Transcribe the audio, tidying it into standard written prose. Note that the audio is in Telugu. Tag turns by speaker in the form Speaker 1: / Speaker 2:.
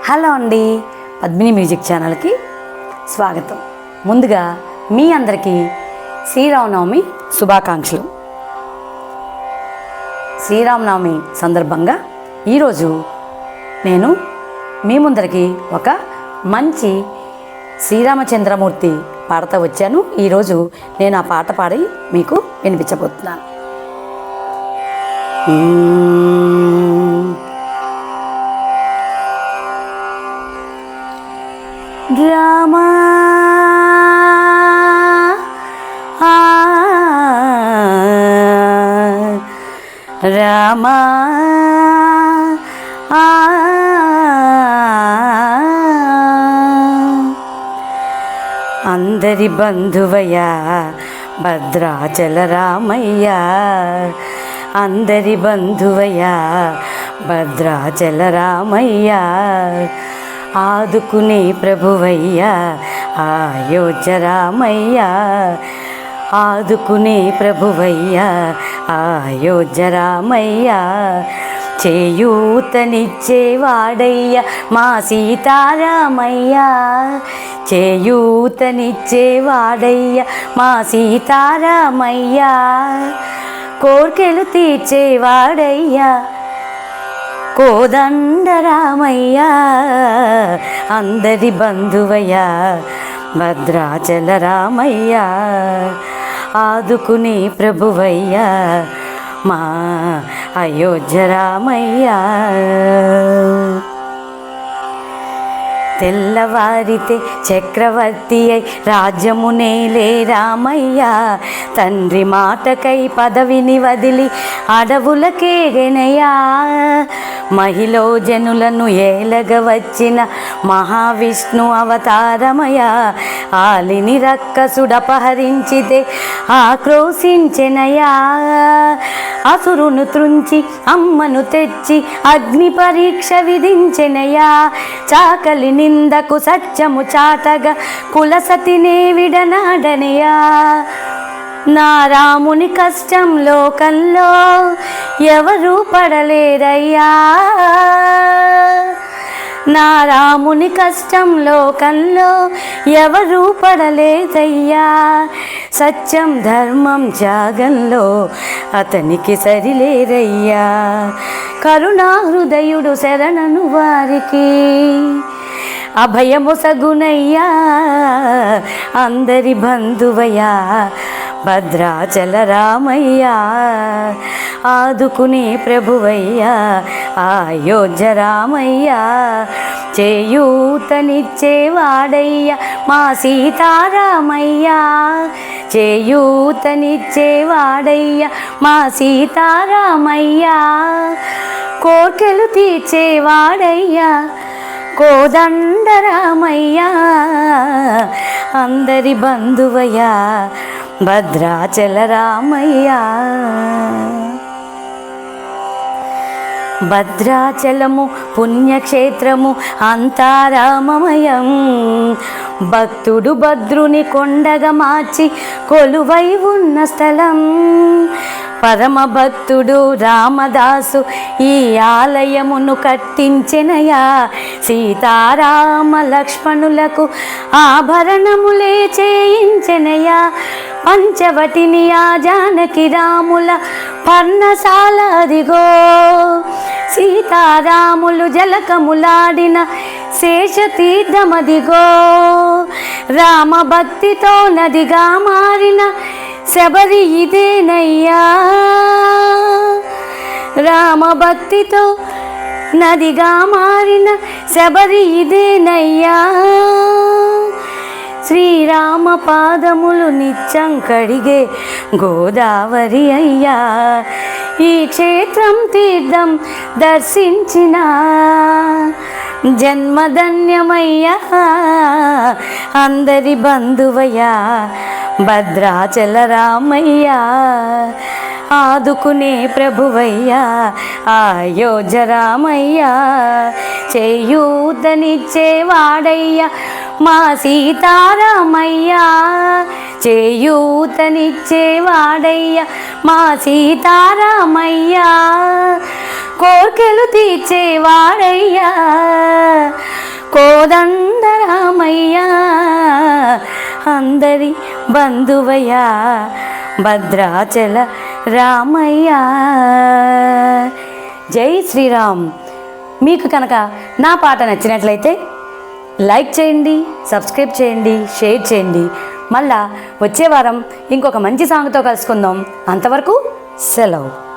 Speaker 1: హలో అండి, పద్మిని మ్యూజిక్ ఛానల్కి స్వాగతం. ముందుగా మీ అందరికీ శ్రీరామనవమి శుభాకాంక్షలు. శ్రీరామనవమి సందర్భంగా ఈరోజు నేను మీ ముందరికి ఒక మంచి శ్రీరామచంద్రమూర్తి పాటతో వచ్చాను. ఈరోజు నేను ఆ పాట పాడి మీకు వినిపించబోతున్నాను. రామా రామా అందరి బంధువయ్యా భద్రాచల రామయ్యా, అందరి బంధువయ్యా భద్రాచల రామయ్యా, ఆదుకునే ప్రభువయ్యా అయోధ్య రామయ్యా, ఆదుకునే ప్రభువయ్యా అయోధ్య రామయ్యా, చేయూతనిచ్చేవాడయ్యా మా సీతారామయ్యా, చేయూతనిచ్చేవాడయ్యా మా సీతారామయ్యా, కోర్కెలు తీర్చేవాడయ్యా కోదండరామయ్యా, అందరి బంధువయ్యా భద్రాచల రామయ్యా, ఆదుకునే ప్రభువయ్యా మా అయోధ్య రామయ్యా. తెల్లవారితే చక్రవర్తి అయి రాజ్యమునేలే రామయ్య, తండ్రి మాటకై పదవిని వదిలి అడవులకేగెనయ్యా, మహిళో జనులను ఏలగ వచ్చిన మహావిష్ణు అవతారమయ, ఆలిని రక్కసుడపహరించితే ఆక్రోశించెనయా, అసురును త్రుంచి అమ్మను తెచ్చి అగ్ని పరీక్ష విధించెనయా, చాకలి నిందకు సత్యము చాటగా కులసతినే విడనాడనయా, నా రాముని కష్టం లోకంలో ఎవరూ పడలేరయ్యా, నా రాముని కష్టం లోకంలో ఎవరూ పడలేదయ్యా, సత్యం ధర్మం త్యాగంలో అతనికి సరిలేరయ్యా, కరుణా హృదయుడు శరణను వారికి అభయమొసగునయ్యా, అందరి బంధువయ్యా భద్రాచల రామయ్యా, ఆదుకునే ప్రభువయ్యా అయోధ్య రామయ్యా, చేయూతనిచ్చేవాడయ్యా మా సీతారామయ్యా, చేయూతనిచ్చేవాడయ్యా మా సీతారామయ్యా, కోర్కెలు తీర్చేవాడయ్యా కోదండరామయ్యా, అందరి బంధువయ్యా భద్రాచల రామయ్యా. భద్రాచలము పుణ్యక్షేత్రము అంతా రామమయం, భక్తుడు భద్రుని కొండగా మార్చి కొలువై ఉన్న స్థలం, పరమ భక్తుడు రామదాసు ఈ ఆలయమును కట్టించెనయా, సీతారామ లక్ష్మణులకు ఆభరణములే చేయించెనయా, పంచవటిని ఆ జానకి రాముల పర్ణశాల అదిగో, సీతారాములు జలకములాడిన శేషతీర్థమదిగో, రామభక్తితో నదిగా మారిన శబరి ఇదేనయ్యా, రామభక్తితో నదిగా మారిన శబరి ఇదేనయ్యా, శ్రీరామ పాదములు నిత్యం కడిగే గోదావరి అయ్యా, ఈ క్షేత్రం తీర్థం దర్శించిన జన్మధన్యమయ్యా, అందరి బంధువయ్యా భద్రాచల రామయ్యా, ఆదుకునే ప్రభువయ్యా అయోధ్య రామయ్యా, చేయూతనిచ్చేవాడయ్యా మా సీతారామయ్యా, చేయూతనిచ్చేవాడయ్యా మా సీతారామయ్యా, కోర్కెలు తీర్చేవాడయ్యా కోదండరామయ్య అందరి బంధువయ్య భద్రాచల రామయ్య. జై శ్రీరామ్. మీకు కనుక నా పాట నచ్చినట్లయితే లైక్ చేయండి, సబ్స్క్రైబ్ చేయండి, షేర్ చేయండి. మళ్ళా వచ్చే వారం ఇంకొక మంచి సాంగ్తో కలుసుకుందాం. అంతవరకు సెలవు.